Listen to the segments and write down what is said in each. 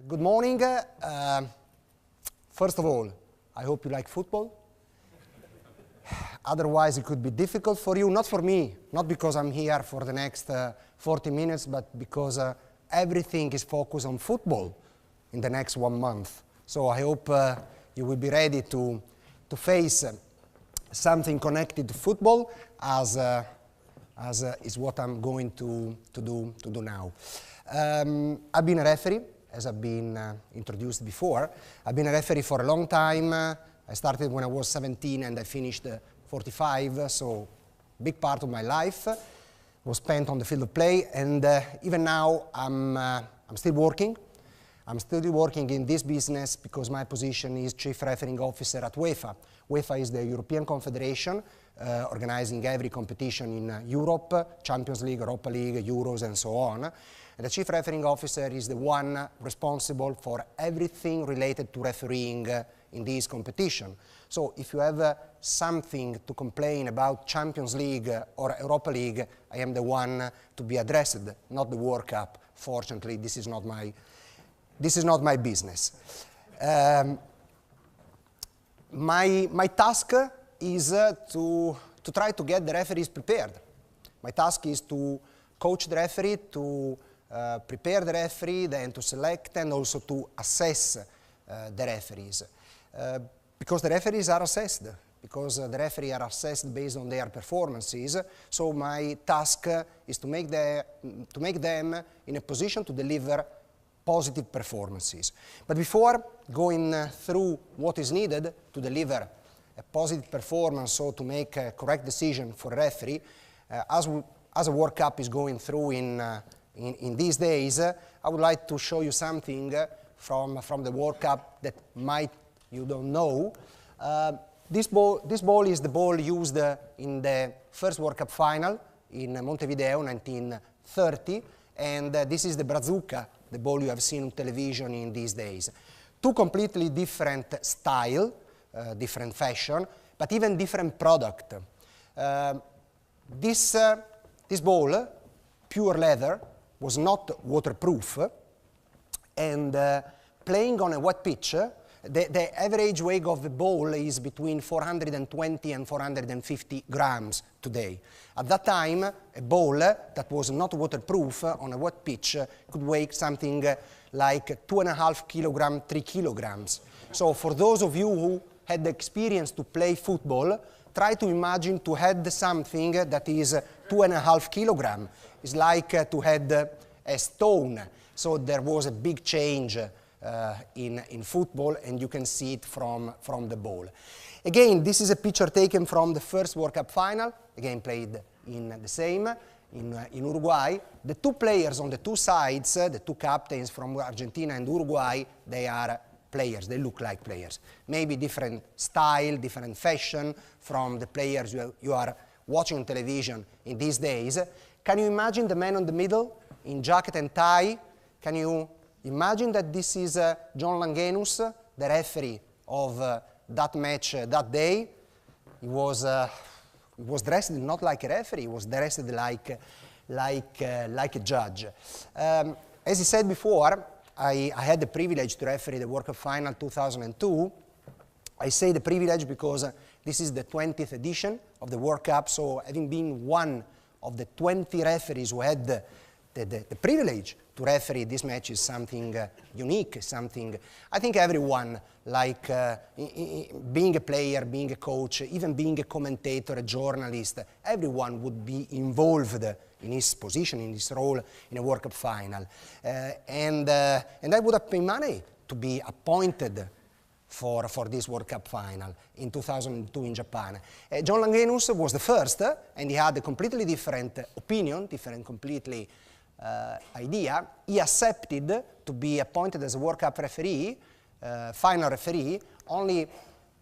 Good morning. First of all, I hope you like football. Otherwise, it could be difficult for you, not for me, not because I'm here for the next 40 minutes, but because everything is focused on football in the next 1 month. So I hope you will be ready to face something connected to football as is what I'm going to do now. I've been a referee, as I've been introduced before. I've been a referee for a long time. I started when I was 17 and I finished 45, so big part of my life was spent on the field of play, and even now I'm still working. I'm still working in this business because my position is Chief Refereeing Officer at UEFA. UEFA is the European Confederation, organizing every competition in Europe, Champions League, Europa League, Euros, and so on. And the Chief Refereeing Officer is the one responsible for everything related to refereeing in this competition. So if you have something to complain about Champions League or Europa League, I am the one to be addressed, not the World Cup. Fortunately, this is not my business. My task is to try to get the referees prepared. My task is to coach the referee, to prepare the referee, then to select and also to assess the referees. Because the referees are assessed, based on their performances. So my task is to make them in a position to deliver positive performances. But before going through what is needed to deliver a positive performance, so to make a correct decision for a referee, as a World Cup is going through in these days, I would like to show you something from the World Cup that might you don't know. This ball is the ball used in the first World Cup final in Montevideo, 1930, and this is the Brazuca, the ball you have seen on television in these days. Two completely different style, different fashion, but even different product. This ball, pure leather, was not waterproof, and playing on a wet pitch, the average weight of the ball is between 420 and 450 grams today. At that time, a ball that was not waterproof on a wet pitch could weigh something like 2.5 kilograms, 3 kilograms. So for those of you who had the experience to play football, try to imagine to have something that is 2.5 kilograms. It's like to have a stone. So there was a big change in football, and you can see it from the ball. Again, this is a picture taken from the first World Cup final, again played in Uruguay. The two players on the two sides, the two captains from Argentina and Uruguay, they are players, they look like players. Maybe different style, different fashion from the players you are watching on television in these days. Can you imagine the man in the middle in jacket and tie? Can you imagine that this is John Langenus, the referee of that match that day? He was dressed not like a referee, he was dressed like a judge. As I said before, I had the privilege to referee the World Cup final 2002. I say the privilege because this is the 20th edition of the World Cup, so having been one of the 20 referees who had the privilege to referee this match is something unique, something I think everyone, like being a player, being a coach, even being a commentator, a journalist, everyone would be involved in his position, in his role in a World Cup final. And I would have paid money to be appointed for this World Cup final in 2002 in Japan. John Langenus was the first, and he had a completely different opinion, completely idea. He accepted to be appointed as a World Cup referee, final referee, only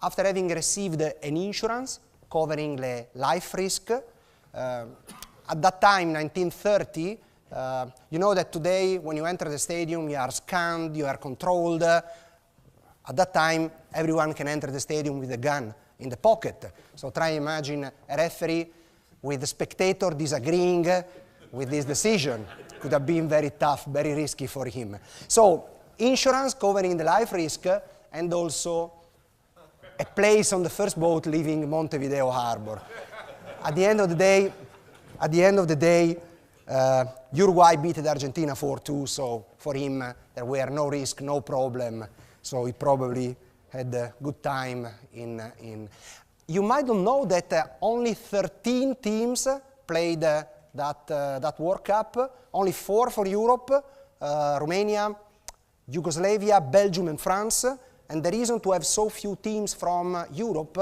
after having received an insurance covering the life risk. At that time, 1930, you know that today when you enter the stadium you are scanned, you are controlled. At that time, everyone can enter the stadium with a gun in the pocket. So try and imagine a referee with a spectator disagreeing with this decision. Could have been very tough, very risky for him. So insurance covering the life risk, and also a place on the first boat leaving Montevideo Harbor. At the end of the day, Uruguay beat Argentina 4-2, so for him there were no risk, no problem, so he probably had a good time in. You might not know that only 13 teams played that World Cup, only 4 for Europe, Romania, Yugoslavia, Belgium and France, and the reason to have so few teams from Europe,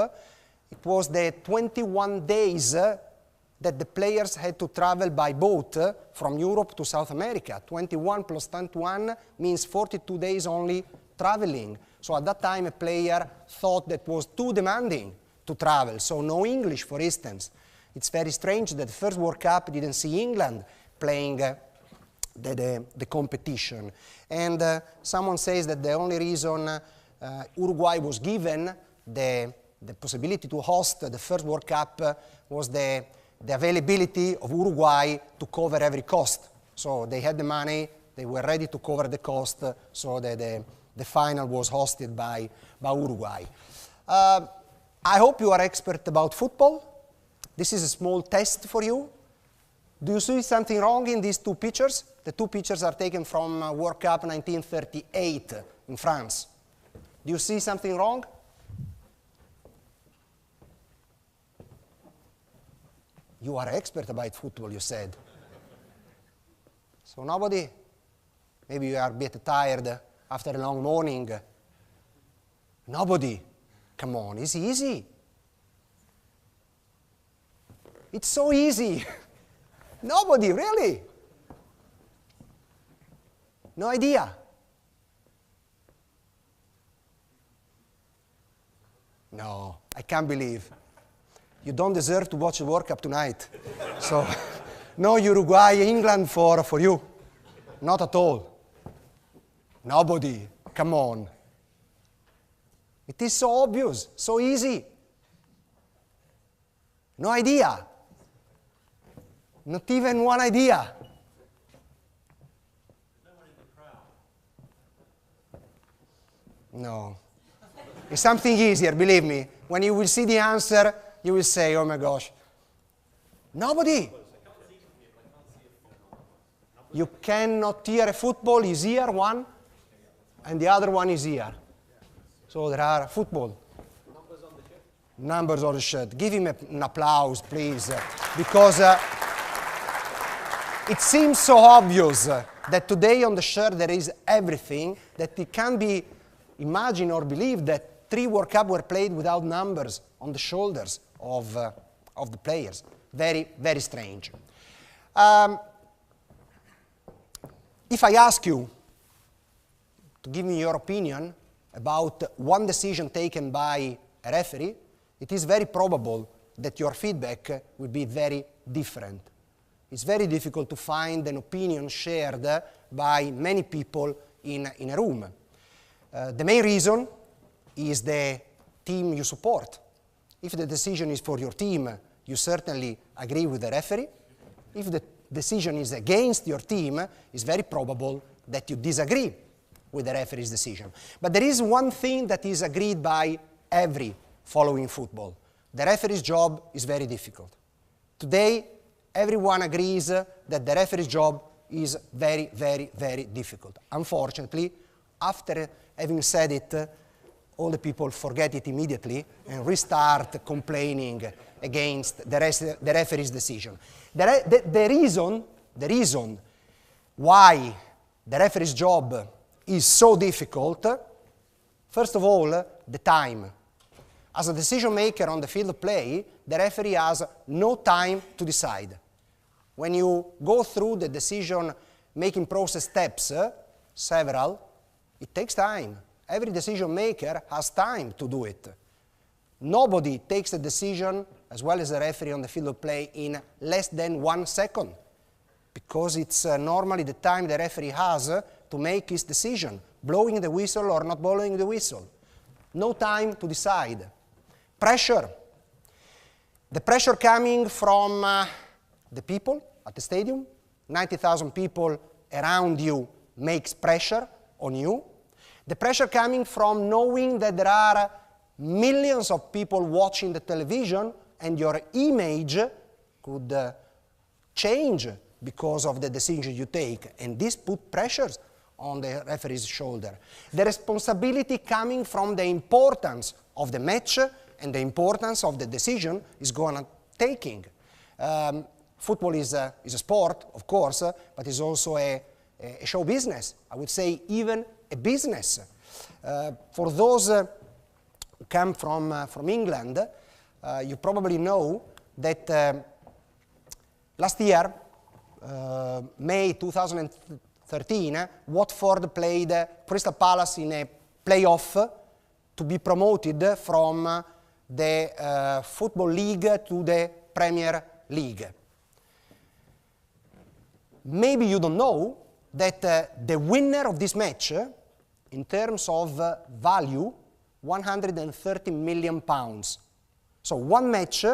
it was the 21 days that the players had to travel by boat from Europe to South America. 21 plus 21 means 42 days only traveling. So at that time a player thought that was too demanding to travel, so no English, for instance. It's very strange that the first World Cup didn't see England playing the competition. And someone says that the only reason Uruguay was given the possibility to host the first World Cup was the availability of Uruguay to cover every cost. So they had the money, they were ready to cover the cost, so the final was hosted by Uruguay. I hope you are expert about football. This is a small test for you. Do you see something wrong in these two pictures? The two pictures are taken from World Cup 1938 in France. Do you see something wrong? You are expert about football, you said. So nobody? Maybe you are a bit tired after a long morning. Nobody? Come on, it's easy. It's so easy. Nobody, really? No idea? No, I can't believe. You don't deserve to watch the World Cup tonight. So, no Uruguay, England for you. Not at all. Nobody. Come on. It is so obvious, so easy. No idea. Not even one idea. No. It's something easier, believe me. When you will see the answer, you will say, oh my gosh. Nobody. You cannot hear a football is here, one, and the other one is here. So there are football. Numbers on the shirt. Give him an applause, please, because it seems so obvious that today on the shirt there is everything that it can be imagined or believed that 3 World Cups were played without numbers on the shoulders of the players. Very, very strange. If I ask you to give me your opinion about one decision taken by a referee, it is very probable that your feedback will be very different. It's very difficult to find an opinion shared by many people in a room. The main reason is the team you support. If the decision is for your team, you certainly agree with the referee. If the decision is against your team, it's very probable that you disagree with the referee's decision. But there is one thing that is agreed by every following football. The referee's job is very difficult. Today, everyone agrees that the referee's job is very, very, very difficult. Unfortunately, after having said it, all the people forget it immediately and restart complaining against the referee's decision. The reason why the referee's job is so difficult, first of all, the time. As a decision maker on the field of play, the referee has no time to decide. When you go through the decision-making process steps, several, it takes time. Every decision maker has time to do it. Nobody takes a decision, as well as a referee on the field of play, in less than 1 second, because it's normally the time the referee has to make his decision, blowing the whistle or not blowing the whistle. No time to decide. Pressure. The pressure coming from the people at the stadium, 90,000 people around you makes pressure, on you. The pressure coming from knowing that there are millions of people watching the television and your image could change because of the decision you take, and this put pressures on the referee's shoulder. The responsibility coming from the importance of the match and the importance of the decision is going to taking. Football is a sport, of course, but it's also a show business. I would say even a business. For those who come from England, you probably know that last year, May 2013, Watford played Crystal Palace in a playoff to be promoted from the Football League to the Premier League. Maybe you don't know that the winner of this match, in terms of value, 130 million pounds. So one match,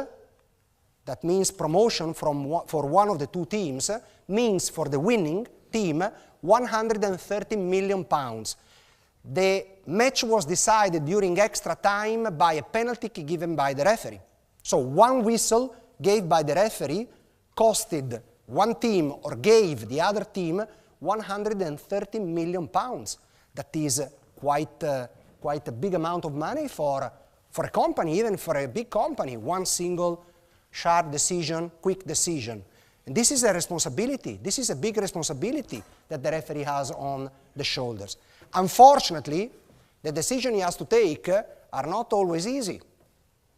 that means promotion for one of the two teams, means for the winning team 130 million pounds. The match was decided during extra time by a penalty given by the referee. So one whistle gave by the referee costed one team or gave the other team 130 million pounds. That is quite a big amount of money for a company, even for a big company. One single sharp decision, quick decision. And this is a responsibility. This is a big responsibility that the referee has on the shoulders. Unfortunately, the decisions he has to take are not always easy.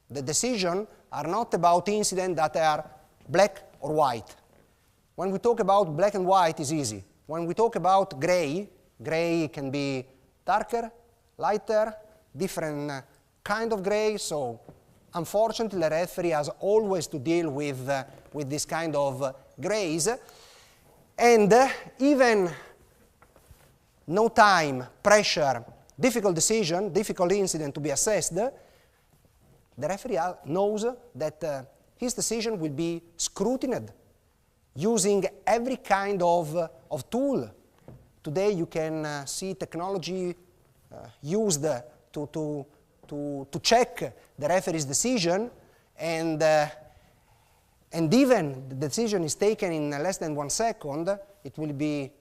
The decisions are not about incidents that are black or white. When we talk about black and white, it's easy. When we talk about gray, gray can be darker, lighter, different kind of gray. So unfortunately, the referee has always to deal with this kind of grays. And even no time, pressure, difficult decision, difficult incident to be assessed, the referee knows that his decision will be scrutinized using every kind of tool. Today you can see technology used to check the referee's decision, and even the decision is taken in less than 1 second, it will be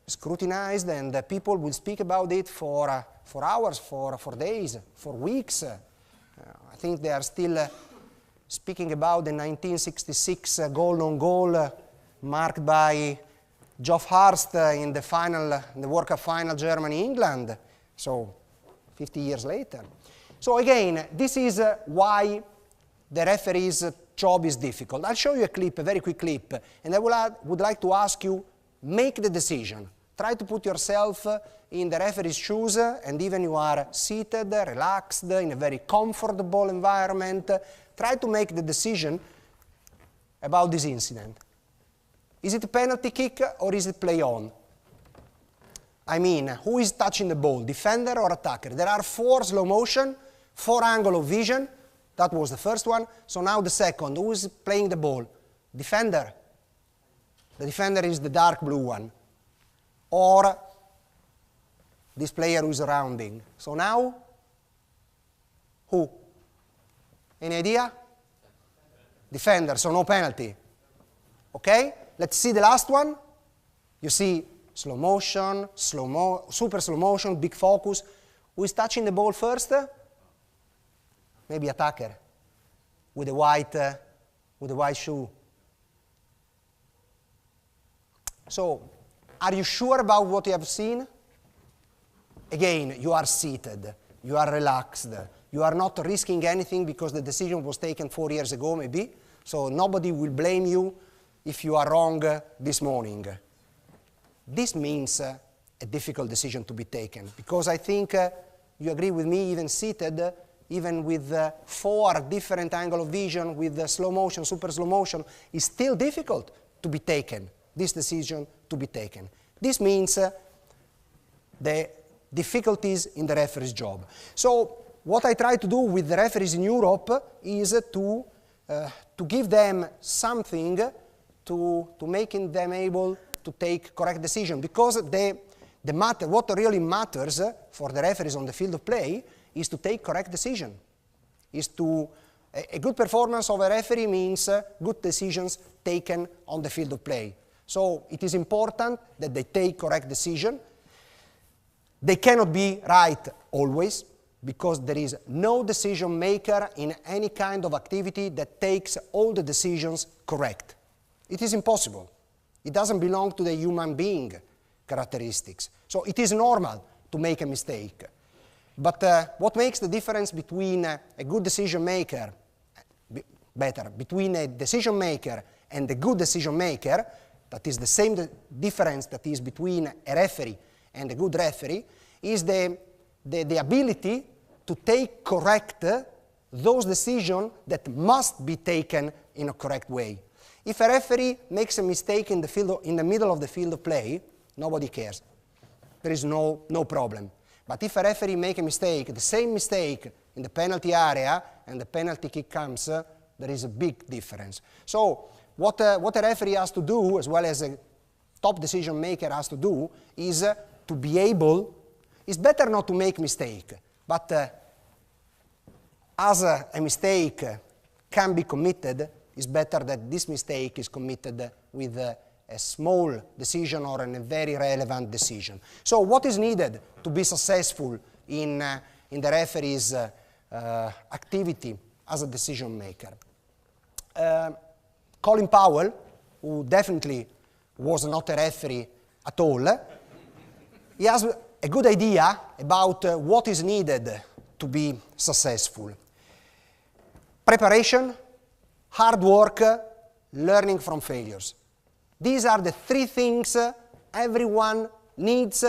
scrutinized, and people will speak about it for hours, for days, for weeks. I think they are still speaking about the 1966 goal-on-goal marked by Geoff Hurst in the World Cup final, Germany-England. So 50 years later. So again, this is why the referee's job is difficult. I'll show you a clip, a very quick clip, and I would like to ask you, make the decision. Try to put yourself in the referee's shoes, and even you are seated, relaxed, in a very comfortable environment. Try to make the decision about this incident. Is it a penalty kick or is it play on? I mean, who is touching the ball, defender or attacker? There are 4 slow motion, 4 angle of vision. That was the first one. So now the second, who is playing the ball? Defender. The defender is the dark blue one. Or this player who is rounding. So now, who? Any idea? Defender, so no penalty. Okay? Let's see the last one. You see slow motion, super slow motion, big focus. Who is touching the ball first? Maybe attacker with a white shoe. So, are you sure about what you have seen? Again, you are seated, you are relaxed, you are not risking anything because the decision was taken 4 years ago maybe, so nobody will blame you if you are wrong this morning. This means a difficult decision to be taken, because I think you agree with me, even seated, even with 4 different angle of vision, with slow motion, super slow motion, it's still difficult to be taken, this decision to be taken. This means the difficulties in the referee's job. So what I try to do with the referees in Europe is to give them something to making them able to take correct decision, because the what really matters for the referees on the field of play is to take correct decision. A good performance of a referee means good decisions taken on the field of play. So it is important that they take correct decision. They cannot be right always, because there is no decision maker in any kind of activity that takes all the decisions correct. It is impossible. It doesn't belong to the human being characteristics. So it is normal to make a mistake. But what makes the difference between a good decision maker, between a decision maker and a good decision maker, that is the same difference that is between a referee and a good referee, is the ability to take correct those decisions that must be taken in a correct way. If a referee makes a mistake in the middle of the field of play, nobody cares. There is no problem. But if a referee makes a mistake, the same mistake in the penalty area, and the penalty kick comes, there is a big difference. So what a referee has to do, as well as a top decision maker has to do, is to be able, it's better not to make mistake, but as a mistake can be committed, it's better that this mistake is committed with a small decision or a very relevant decision. So what is needed to be successful in the referee's activity as a decision maker? Colin Powell, who definitely was not a referee at all, he has a good idea about what is needed to be successful. Preparation, hard work, learning from failures. These are the three things everyone needs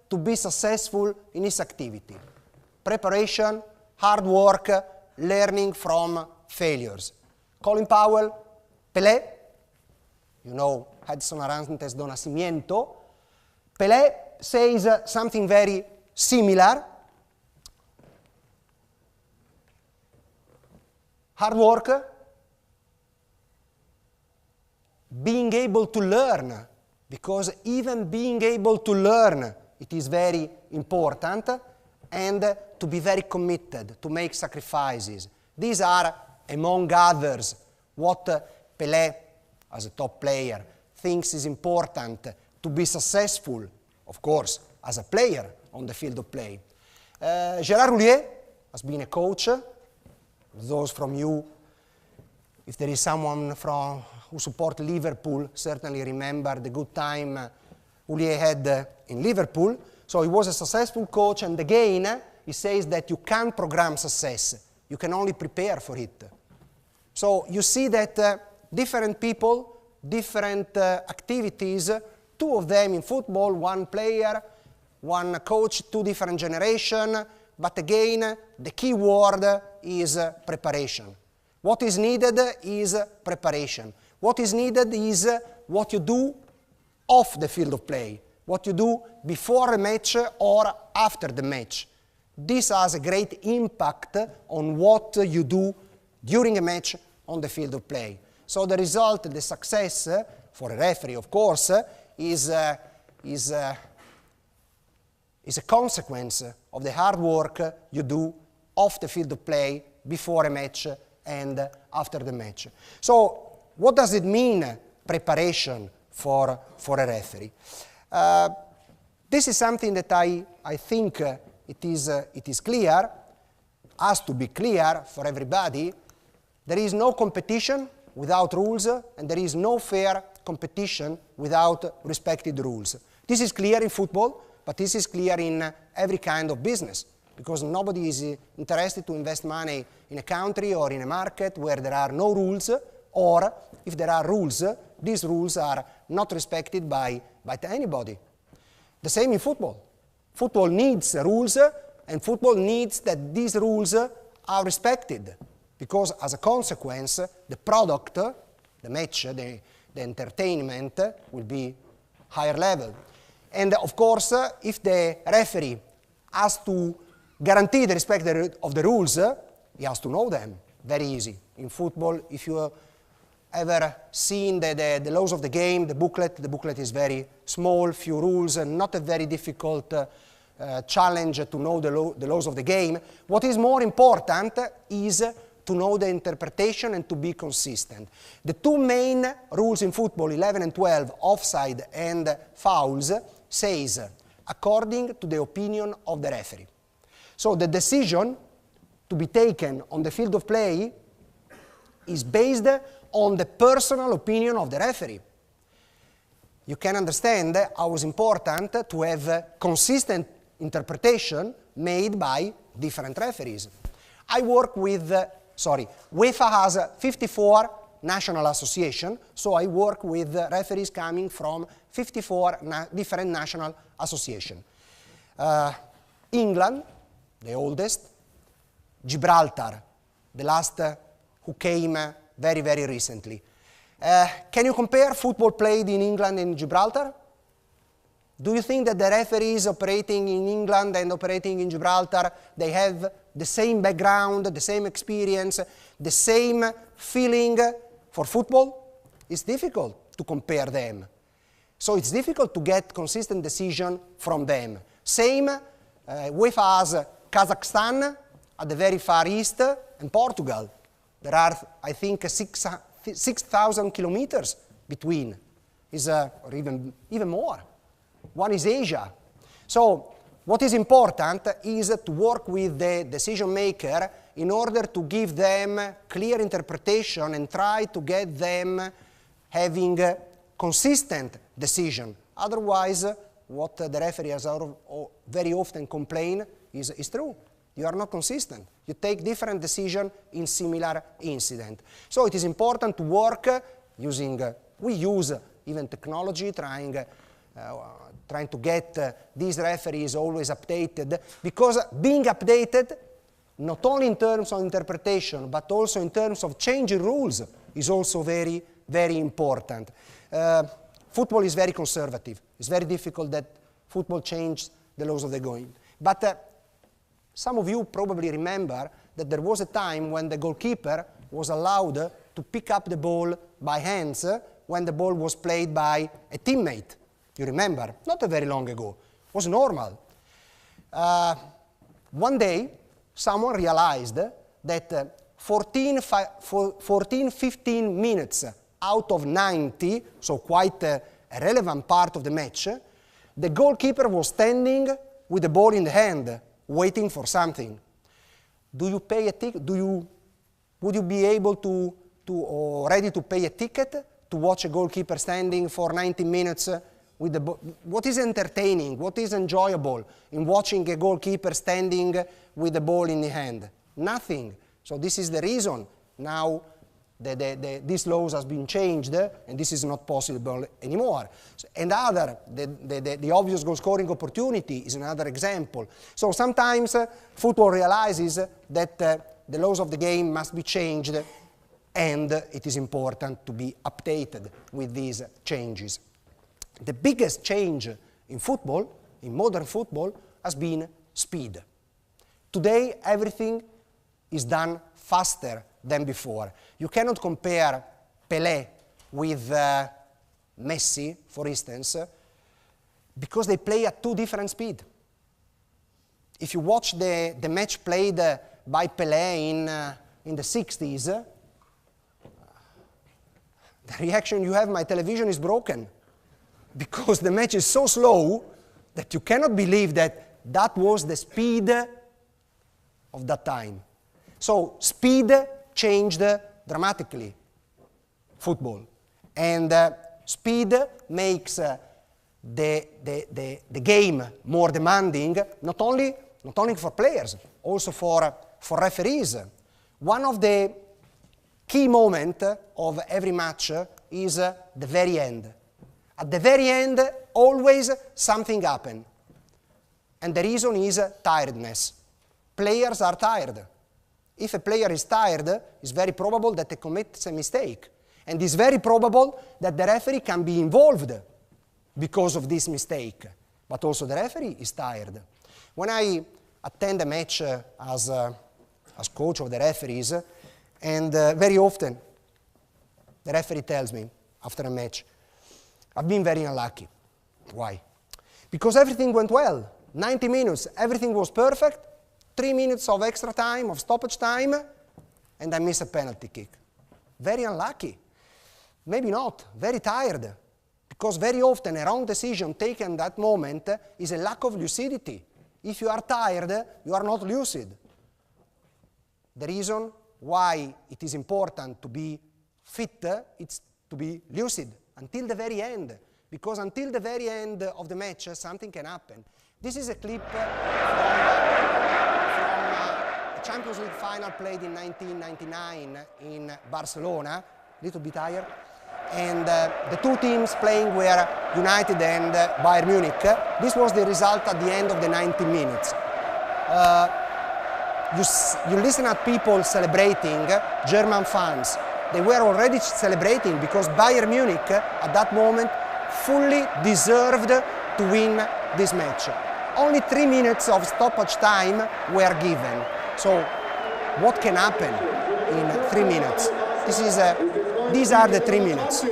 to be successful in his activity. Preparation, hard work, learning from failures. Colin Powell, Pelé, you know Edson Arantes do Nascimento. Pelé says something very similar. Hard work, being able to learn, because even being able to learn, it is very important, and to be very committed, to make sacrifices. These are, among others, what Pelé, as a top player, thinks is important to be successful, of course, as a player on the field of play. Gérard Houllier has been a coach. Those from you, if there is someone who support Liverpool, certainly remember the good time Houllier had in Liverpool. So he was a successful coach, and again, he says that you can't program success. You can only prepare for it. So you see that different people, different activities, two of them in football, one player, one coach, two different generations, but again, the key word is preparation. What is needed is preparation. What is needed is what you do off the field of play, what you do before a match or after the match. This has a great impact on what you do during a match on the field of play. So the result, the success for a referee, of course, is a consequence of the hard work you do off the field of play before a match and after the match. So what does it mean, preparation for a referee? This is something that I think it is clear, has to be clear for everybody. There is no competition without rules, and there is no fair competition without respected rules. This is clear in football, but this is clear in every kind of business, because nobody is interested to invest money in a country or in a market where there are no rules, or if there are rules, these rules are not respected by anybody. The same in football. Football needs rules, and football needs that these rules are respected, because as a consequence, the product, the match, the entertainment will be higher level. And of course, if the referee has to guarantee the respect of the rules, he has to know them. Very easy. In football, if you ever seen the laws of the game, the booklet is very small, few rules, and not a very difficult challenge to know the laws of the game. What is more important is to know the interpretation and to be consistent. The two main rules in football, 11 and 12, offside and fouls, says according to the opinion of the referee. So the decision to be taken on the field of play is based on the personal opinion of the referee. You can understand how it's important to have consistent interpretation made by different referees. I work with, UEFA has 54 national associations, so I work with referees coming from 54 different national associations. England, the oldest, Gibraltar, the last who came very, very recently. Can you compare football played in England and Gibraltar? Do you think that the referees operating in England and operating in Gibraltar, they have the same background, the same experience, the same feeling for football? It's difficult to compare them. So it's difficult to get consistent decision from them. Same, UEFA has Kazakhstan at the very far east and Portugal. There are, I think, 6,000 kilometers between, or even more. One is Asia. So what is important is to work with the decision maker in order to give them clear interpretation and try to get them having consistent decision. Otherwise, what the referee has very often complained is true. You are not consistent. You take different decisions in similar incident. So it is important to work using, we use even technology, trying to get these referees always updated, because being updated, not only in terms of interpretation, but also in terms of changing rules, is also very, very important. Football is very conservative. It's very difficult that football changes the laws of the game. But some of you probably remember that there was a time when the goalkeeper was allowed to pick up the ball by hands when the ball was played by a teammate. You remember? Not very long ago. It was normal. One day, someone realized that 14-15 minutes out of 90, so quite a relevant part of the match, the goalkeeper was standing with the ball in the hand, waiting for something. Do you pay a ticket? Would you be able or ready to pay a ticket to watch a goalkeeper standing for 90 minutes with the ball? What is entertaining? What is enjoyable in watching a goalkeeper standing with the ball in the hand? Nothing. So this is the reason now these laws has been changed and this is not possible anymore. And the obvious goal scoring opportunity is another example. So sometimes football realizes that the laws of the game must be changed, and it is important to be updated with these changes. The biggest change in football, in modern football, has been speed. Today everything is done faster than before. You cannot compare Pelé with Messi, for instance, because they play at two different speeds. If you watch the match played by Pelé in the 60s, the reaction you have, my television is broken, because the match is so slow that you cannot believe that that was the speed of that time. So speed changed dramatically football, and speed makes the game more demanding, not only for players, also for referees. One of the key moments of every match is the very end. At the very end, always something happens, and the reason is tiredness. Players are tired. If a player is tired, it's very probable that he commits a mistake. And it's very probable that the referee can be involved because of this mistake. But also the referee is tired. When I attend a match as coach of the referees, and very often The referee tells me after a match, I've been very unlucky. Why? Because everything went well. 90 minutes, everything was perfect. 3 minutes of extra time, of stoppage time, and I miss a penalty kick. Very unlucky. Maybe not, very tired. Because very often a wrong decision taken at that moment is a lack of lucidity. If you are tired, you are not lucid. The reason why it is important to be fit, it's to be lucid until the very end. Because until the very end of the match, something can happen. This is a clip from the Champions League final played in 1999 in Barcelona, a little bit higher. And the two teams playing were United and Bayern Munich. This was the result at the end of the 90 minutes. You listen at people celebrating, German fans. They were already celebrating because Bayern Munich at that moment fully deserved to win this match. Only 3 minutes of stoppage time were given. So what can happen in 3 minutes? These are the 3 minutes.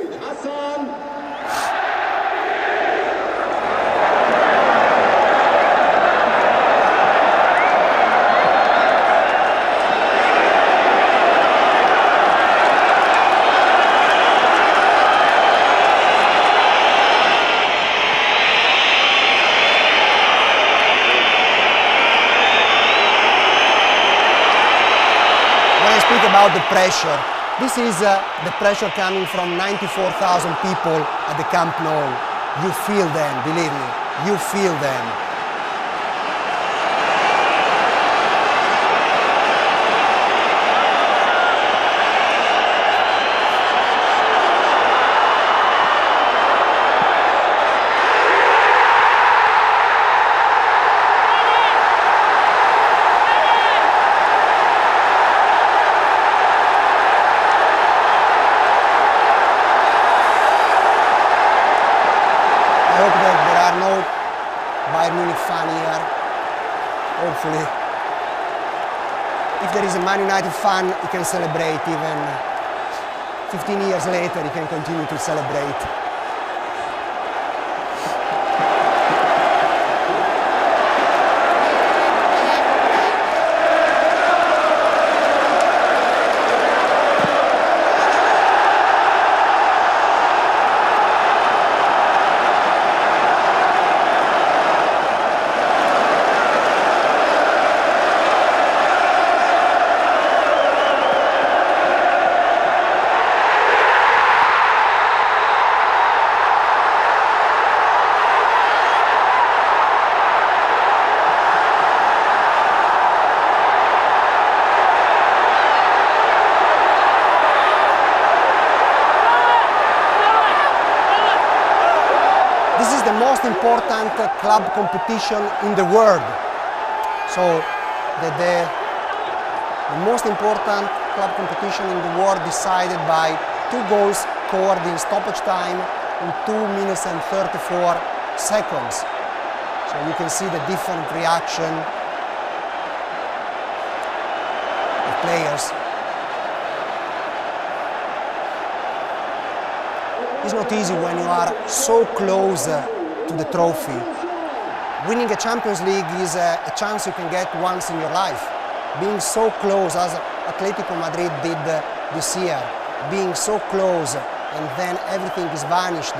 About the pressure. This is the pressure coming from 94,000 people at the Camp Nou. You feel them, believe me, you feel them. Hopefully, if there is a Man United fan, he can celebrate even 15 years later, he can continue to celebrate. Important club competition in the world. So the most important club competition in the world decided by 2 goals scored in stoppage time in 2 minutes and 34 seconds. So you can see the different reaction of players. It's not easy when you are so close to the trophy. Winning a Champions League is a chance you can get once in your life. Being so close, as Atletico Madrid did this year, being so close and then everything is vanished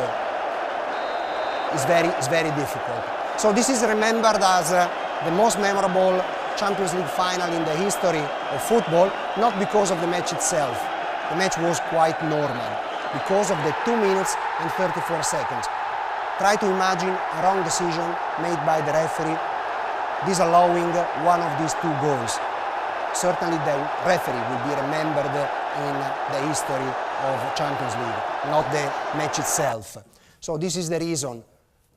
is very difficult. So this is remembered as the most memorable Champions League final in the history of football, not because of the match itself. The match was quite normal, because of the 2 minutes and 34 seconds. Try to imagine a wrong decision made by the referee, disallowing one of these 2 goals. Certainly the referee will be remembered in the history of Champions League, not the match itself. So this is the reason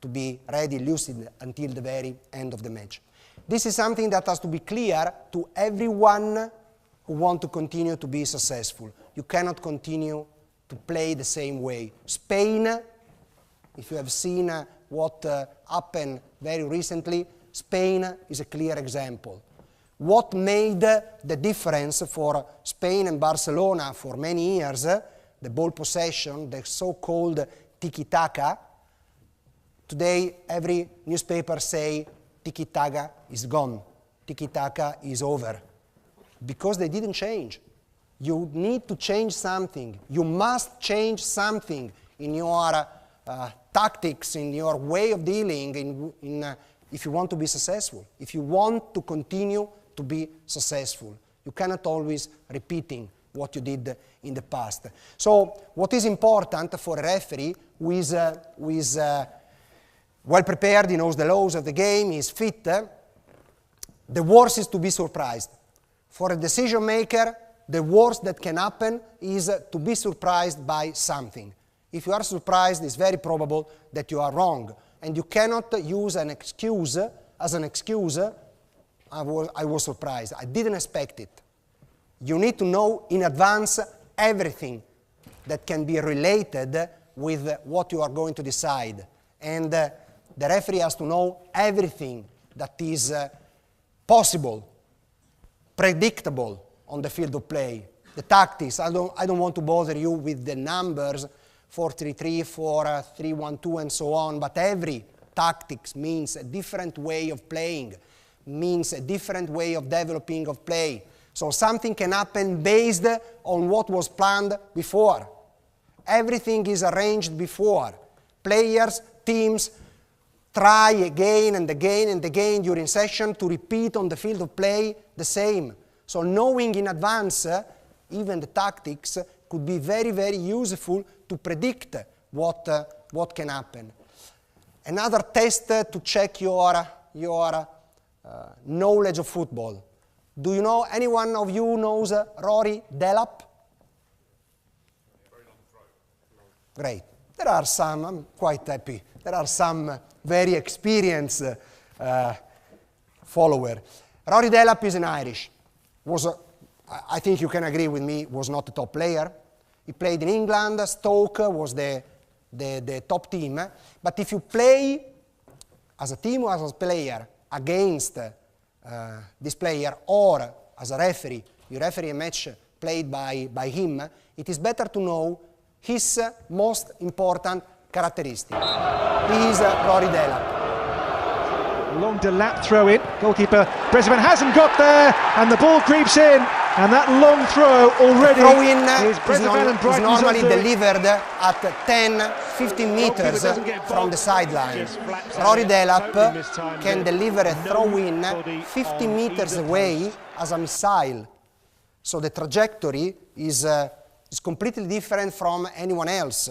to be ready, lucid, until the very end of the match. This is something that has to be clear to everyone who wants to continue to be successful. You cannot continue to play the same way. Spain, if you have seen what happened very recently, Spain is a clear example. What made the difference for Spain and Barcelona for many years the ball possession, the so-called tiki-taka. Today, every newspaper say tiki-taka is gone, tiki-taka is over, because they didn't change. You need to change something. You must change something in your tactics, in your way of dealing, if you want to be successful, if you want to continue to be successful. You cannot always repeating what you did in the past. So what is important for a referee who is well prepared, he knows the laws of the game, is fit, the worst is to be surprised. For a decision maker, the worst that can happen is to be surprised by something. If you are surprised, it's very probable that you are wrong. And you cannot use an excuse as an excuse. I was surprised. I didn't expect it. You need to know in advance everything that can be related with what you are going to decide. And the referee has to know everything that is possible, predictable on the field of play. The tactics, I don't want to bother you with the numbers, 4-3-3, 4-3-1-2 and so on, but every tactics means a different way of playing, means a different way of developing of play. So something can happen based on what was planned before. Everything is arranged before. Players, teams try again and again and again during session to repeat on the field of play the same. So knowing in advance, even the tactics, could be very, very useful to predict what can happen. Another test to check your knowledge of football. Do you know, anyone of you knows Rory Delap? Very long throw. Great. There are some, I'm quite happy, there are some very experienced follower. Rory Delap is an Irish. I think you can agree with me, was not a top player. He played in England, Stoke was the top team. But if you play as a team or as a player against this player, or as a referee, you referee a match played by him, it is better to know his most important characteristic. He is Rory Delap. Long Delap throw in, goalkeeper Brisbane hasn't got there, and the ball creeps in, and that long throw already is normally delivered at 10-15 meters from the sideline. Rory Delap can deliver a throw-in 50 meters away as a missile. So the trajectory is completely different from anyone else.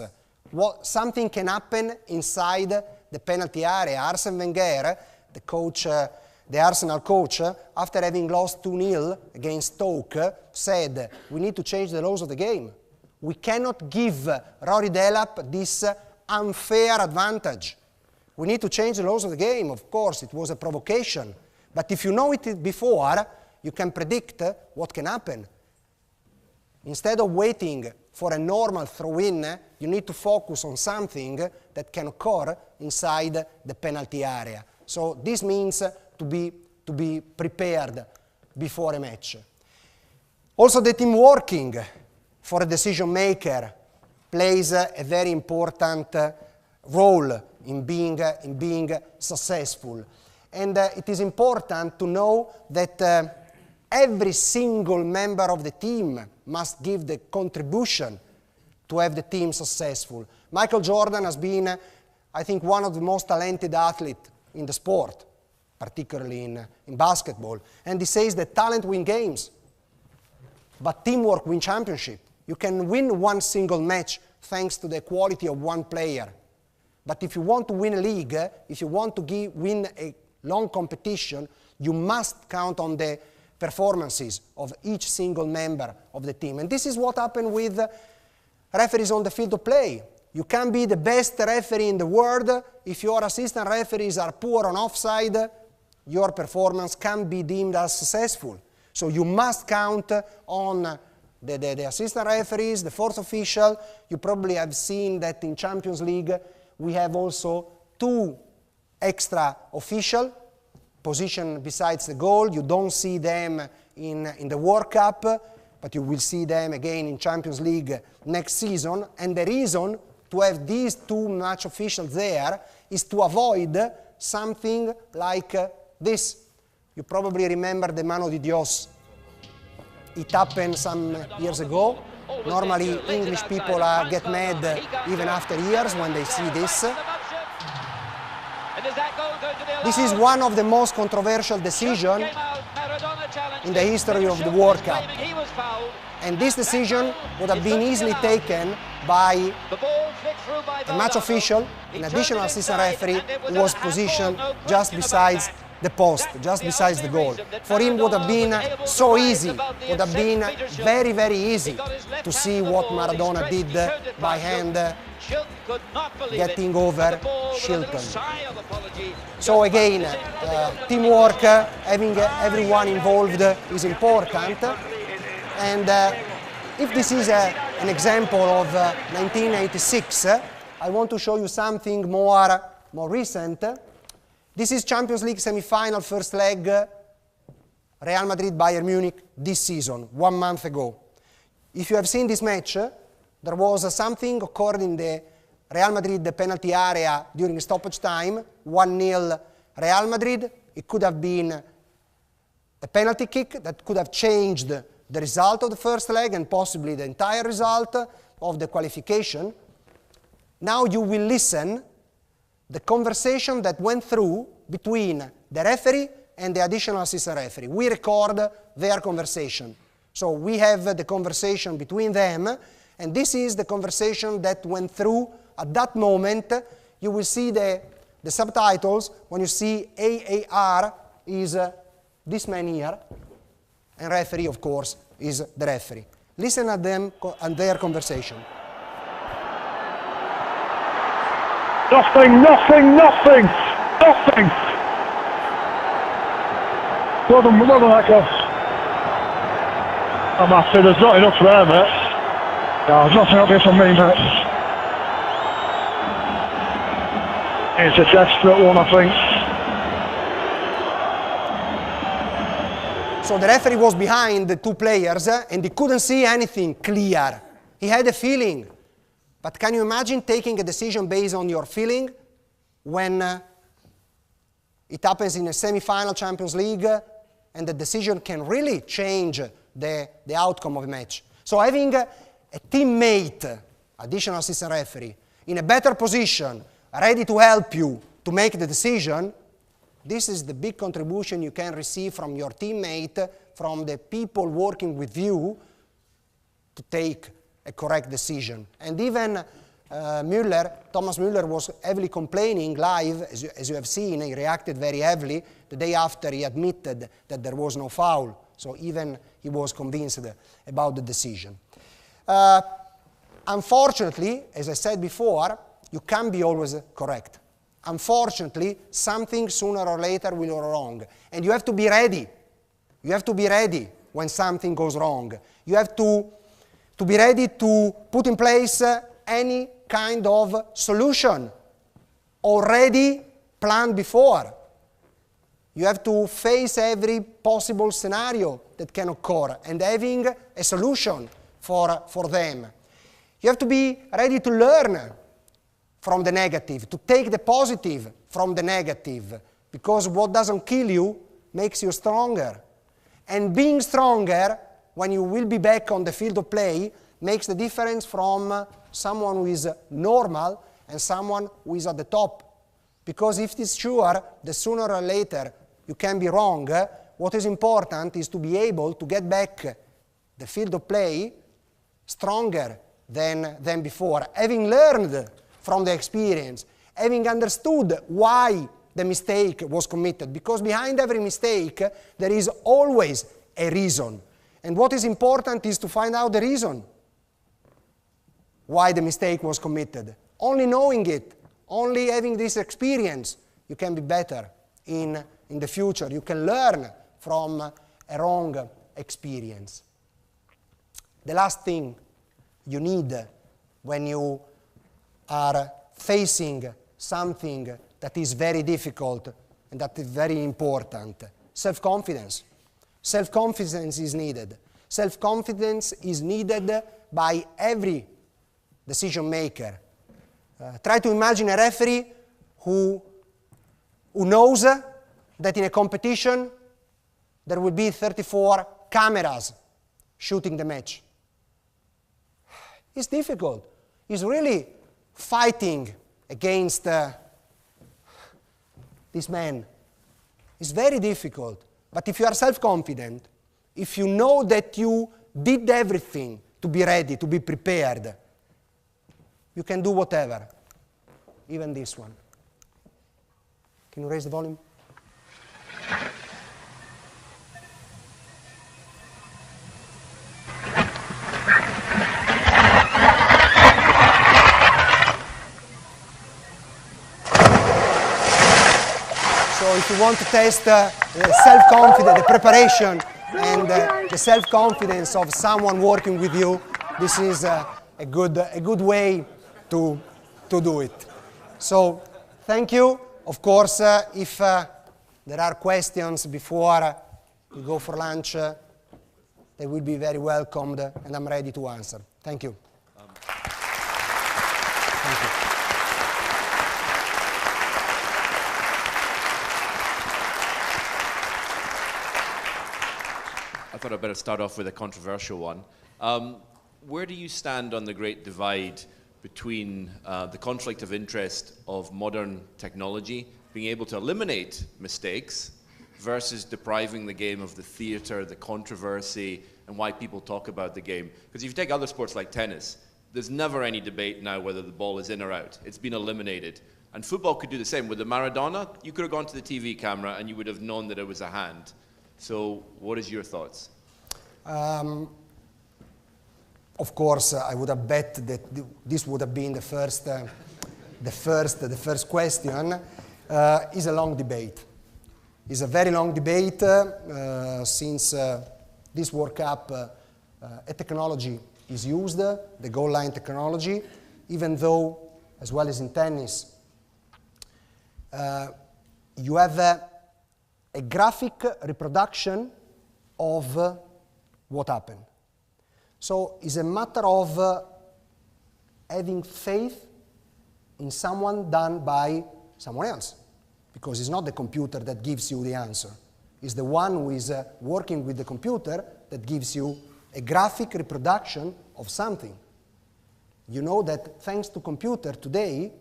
Something can happen inside the penalty area. Arsene Wenger, the coach, the Arsenal coach, after having lost 2-0 against Stoke, said, we need to change the laws of the game. We cannot give Rory Delap this unfair advantage. We need to change the laws of the game. Of course, it was a provocation. But if you know it before, you can predict what can happen. Instead of waiting for a normal throw-in, you need to focus on something that can occur inside the penalty area. So this means to be prepared before a match. Also, the team working for a decision maker plays a very important role in being successful. And it is important to know that every single member of the team must give the contribution to have the team successful. Michael Jordan has been, I think, one of the most talented athletes in the sport, particularly in basketball. And he says that talent wins games, but teamwork wins championship. You can win one single match thanks to the quality of one player. But if you want to win a league, if you want to win a long competition, you must count on the performances of each single member of the team. And this is what happened with referees on the field of play. You can be the best referee in the world. If your assistant referees are poor on offside, your performance can be deemed as successful. So you must count on the assistant referees, the fourth official. You probably have seen that in Champions League we have also 2 extra officials position besides the goal. You don't see them in the World Cup. but you will see them again in Champions League next season. And the reason to have these two match officials there is to avoid something like this. You probably remember the Mano di Dios. It happened some years ago. Normally, English people get mad even after years when they see this. This is one of the most controversial decisions in the history of the World Cup. And this decision would have been easily taken by a match official, an additional assistant referee, who was positioned just besides the post, just besides the goal. For him, would have been so easy, would have been very, very easy to see what Maradona did by hand, getting over Shilton. So again, teamwork, having everyone involved is important. And if this is an example of 1986, I want to show you something more recent. This is Champions League semi-final first leg, Real Madrid-Bayern Munich this season, 1 month ago. If you have seen this match, there was something occurred in the Real Madrid penalty area during stoppage time, 1-0 Real Madrid. It could have been a penalty kick that could have changed the result of the first leg and possibly the entire result of the qualification. Now you will listen the conversation that went through between the referee and the additional assistant referee. We record their conversation. So we have the conversation between them, and this is the conversation that went through at that moment. You will see the subtitles when you see AAR is this man here, and referee, of course, is the referee. Listen at them and their conversation. Nothing. Well done, that goal. I'm happy, there's not enough there, mate. No, there's nothing up here from me, mate. It's a desperate one, I think. So the referee was behind the two players and he couldn't see anything clear. He had a feeling. But can you imagine taking a decision based on your feeling when it happens in a semi-final Champions League and the decision can really change the outcome of a match? So having a teammate, additional assistant referee, in a better position, ready to help you to make the decision, this is the big contribution you can receive from your teammate, from the people working with you to take a correct decision. And even Thomas Müller was heavily complaining live, as you have seen. He reacted very heavily. The day after, he admitted that there was no foul. So even he was convinced about the decision. Unfortunately, as I said before, you can't be always correct. Unfortunately, something sooner or later will go wrong. And you have to be ready. You have to be ready when something goes wrong. You have to be ready to put in place any kind of solution already planned before. You have to face every possible scenario that can occur and having a solution for them. You have to be ready to learn from the negative, to take the positive from the negative, because what doesn't kill you makes you stronger. And being stronger, when you will be back on the field of play, makes the difference from someone who is normal and someone who is at the top. Because if it's sure that sooner or later you can be wrong, what is important is to be able to get back the field of play stronger than before, having learned from the experience, having understood why the mistake was committed. Because behind every mistake, there is always a reason. And what is important is to find out the reason why the mistake was committed. Only knowing it, only having this experience, you can be better in the future. You can learn from a wrong experience. The last thing you need when you are facing something that is very difficult and that is very important: self-confidence. Self-confidence is needed. Self-confidence is needed by every decision maker. Try to imagine a referee who knows that in a competition there will be 34 cameras shooting the match. It's difficult. He's really fighting against this man. It's very difficult. But if you are self-confident, if you know that you did everything to be ready, to be prepared, you can do whatever, even this one. Can you raise the volume? So if you want to test the self-confidence, the preparation, and the self-confidence of someone working with you, this is a good way to do it. So thank you. Of course, if there are questions before we go for lunch, they will be very welcomed, and I'm ready to answer. Thank you. Thank you. I thought I'd better start off with a controversial one. Where do you stand on the great divide between the conflict of interest of modern technology, being able to eliminate mistakes, versus depriving the game of the theatre, the controversy, and why people talk about the game? Because if you take other sports like tennis, there's never any debate now whether the ball is in or out. It's been eliminated. And football could do the same. With the Maradona, you could have gone to the TV camera and you would have known that it was a hand. So what is your thoughts? Of course, I would have bet that this would have been the first question. Is a long debate. It's a very long debate since this World Cup, a technology is used, the goal line technology, even though, as well as in tennis, you have a graphic reproduction of what happened. So it's a matter of having faith in someone done by someone else, because it's not the computer that gives you the answer. It's the one who is working with the computer that gives you a graphic reproduction of something. You know that thanks to computer today,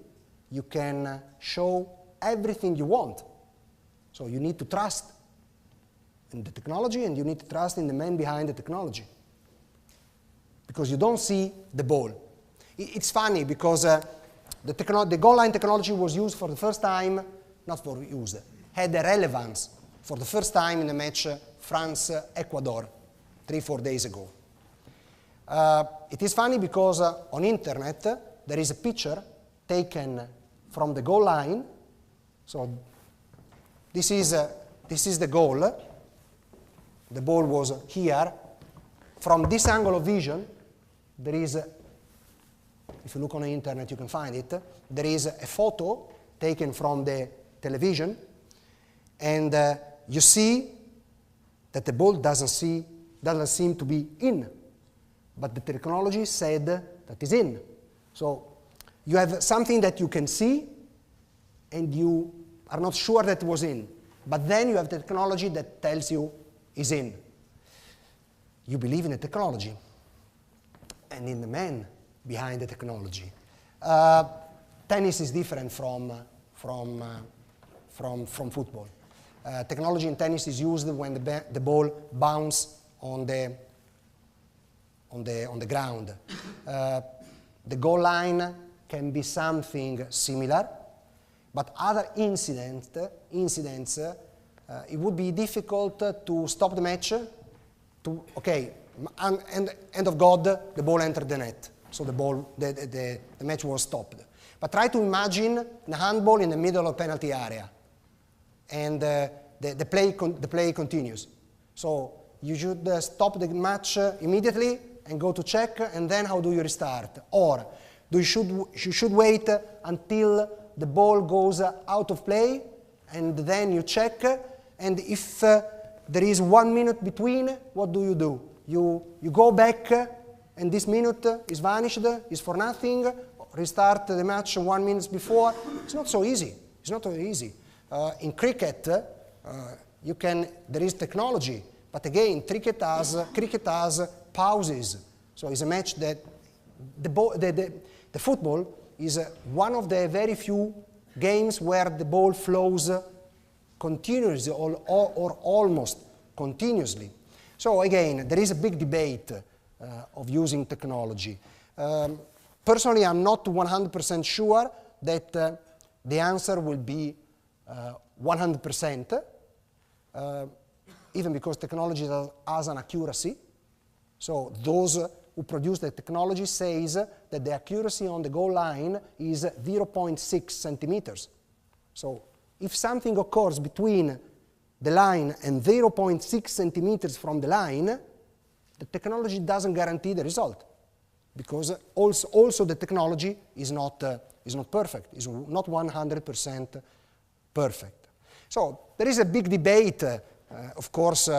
you can show everything you want. So you need to trust in the technology, and you need to trust in the man behind the technology, because you don't see the ball. It's funny because the goal line technology was used for the first time, had a relevance for the first time in the match France-Ecuador 3-4 days ago. It is funny because on internet there is a picture taken from the goal line. So this is the goal. The ball was here. From this angle of vision, there is, if you look on the internet you can find it, there is a photo taken from the television, and you see that the ball doesn't seem to be in, but the technology said that is in. So you have something that you can see, and you are not sure that it was in, but then you have the technology that tells you is in. You believe in the technology and in the man behind the technology. Tennis is different from football. Technology in tennis is used when the ball bounces on the ground. The goal line can be something similar, but other incidents, it would be difficult to stop the match. End of God, the ball entered the net, so the match was stopped. But try to imagine a handball in the middle of penalty area, and the play continues. So you should stop the match immediately and go to check, and then how do you restart? Or you should wait until the ball goes out of play, and then you check, and if there is 1 minute between, what do you do? you go back and this minute is vanished, is for nothing, restart the match 1 minute before. It's not so easy. It's not so easy. In cricket, there is technology, but again, cricket has pauses. So it's a match that the football is one of the very few games where the ball flows continuously or almost continuously. So again, there is a big debate of using technology. Personally, I'm not 100% sure that the answer will be 100%, even because technology has an accuracy. So those who produce the technology says that the accuracy on the goal line is 0.6 centimeters. So if something occurs between the line and 0.6 centimeters from the line, the technology doesn't guarantee the result, because also the technology is not perfect, is not 100% perfect. So there is a big debate. Of course,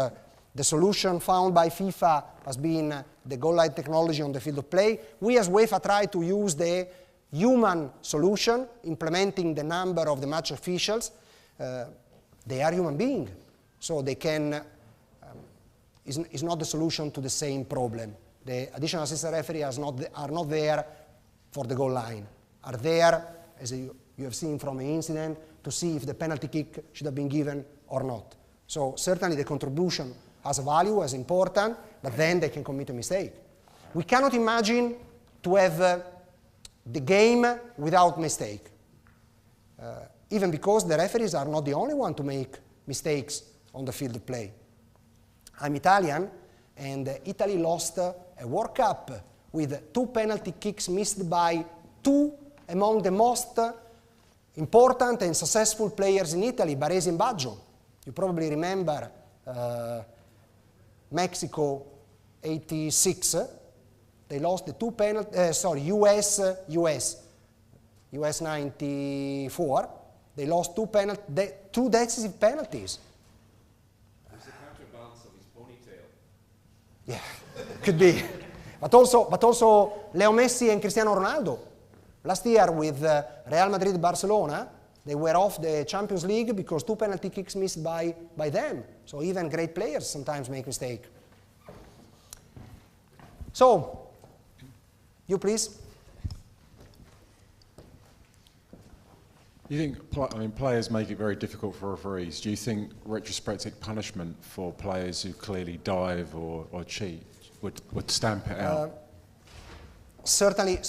the solution found by FIFA has been the goal line technology on the field of play. We as UEFA try to use the human solution, implementing the number of the match officials. They are human beings, so they can, is not the solution to the same problem. The additional assistant referees are not there for the goal line, are there, as you have seen from the incident, to see if the penalty kick should have been given or not. So certainly the contribution has a value, as important, but then they can commit a mistake. We cannot imagine to have the game without mistake, even because the referees are not the only one to make mistakes on the field of play. I'm Italian, and Italy lost a World Cup with 2 penalty kicks missed by 2 among the most important and successful players in Italy, Baresi and Baggio. You probably remember Mexico 86. They lost the 2 penalties, US 94. They lost 2 decisive penalties. It was the counterbalance of his ponytail. Yeah, could be. But also Leo Messi and Cristiano Ronaldo. Last year with Real Madrid Barcelona, they were off the Champions League because 2 penalty kicks missed by them. So even great players sometimes make mistakes. So, you please. You think, players make it very difficult for referees. Do you think retrospective punishment for players who clearly dive or cheat would stamp it out? Certainly,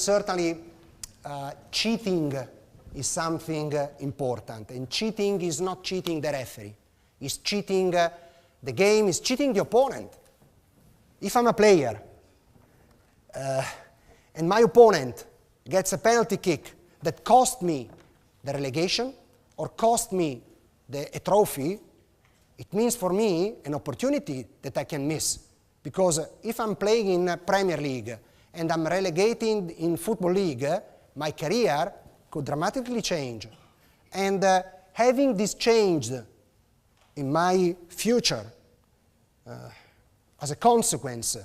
cheating is something important, and cheating is not cheating the referee. It's cheating the game, it's cheating the opponent. If I'm a player and my opponent gets a penalty kick that cost me the relegation or cost me a trophy, it means for me an opportunity that I can miss. Because if I'm playing in Premier League and I'm relegated in Football League, my career could dramatically change. And having this changed in my future as a consequence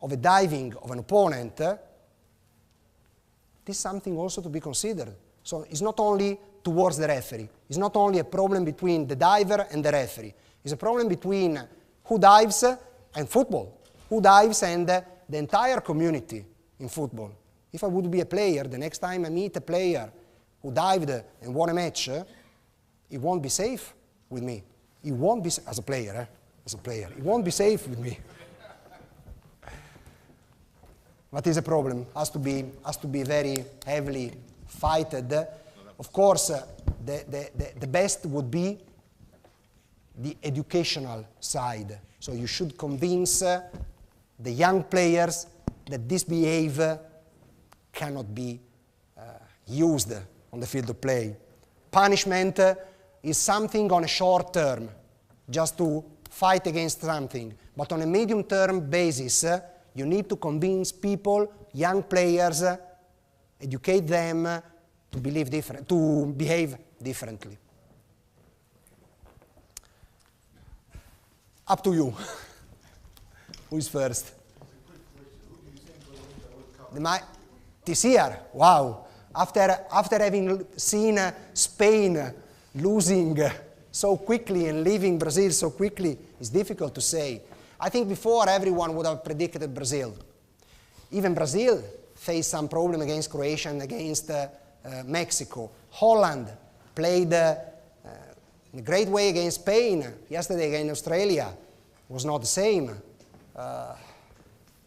of a diving of an opponent, this is something also to be considered. So it's not only towards the referee. It's not only a problem between the diver and the referee. It's a problem between who dives and football, who dives and the entire community in football. If I would be a player, the next time I meet a player who dived and won a match, he won't be safe with me. He won't be, as a player, he won't be safe with me. But it's a problem, has to be very heavily fighted. Of course, the best would be the educational side. So you should convince the young players that this behavior cannot be used on the field of play. Punishment is something on a short term, just to fight against something. But on a medium-term basis, you need to convince people, young players, educate them to behave differently. Up to you. Who's first? This year, wow. After having seen Spain losing so quickly and leaving Brazil so quickly, it's difficult to say. I think before everyone would have predicted Brazil. Even Brazil faced some problem against Croatia and against Mexico. Holland played in a great way against Spain. Yesterday against Australia was not the same.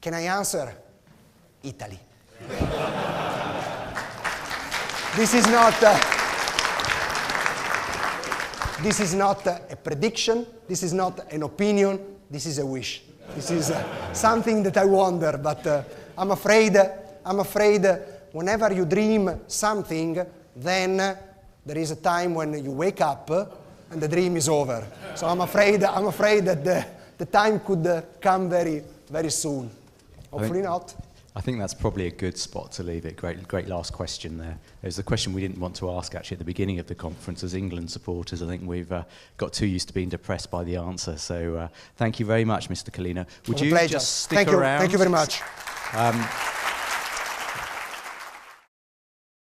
Can I answer? Italy. This is not a prediction. This is not an opinion. This is a wish. This is something that I wonder, but I'm afraid whenever you dream something, then there is a time when you wake up and the dream is over. So I'm afraid that the time could come very, very soon. Hopefully not. I think that's probably a good spot to leave it. Great last question there. It was the question we didn't want to ask actually at the beginning of the conference as England supporters. I think we've got too used to being depressed by the answer. So thank you very much, Mr. Collina. Would you just stick around? Thank you very much.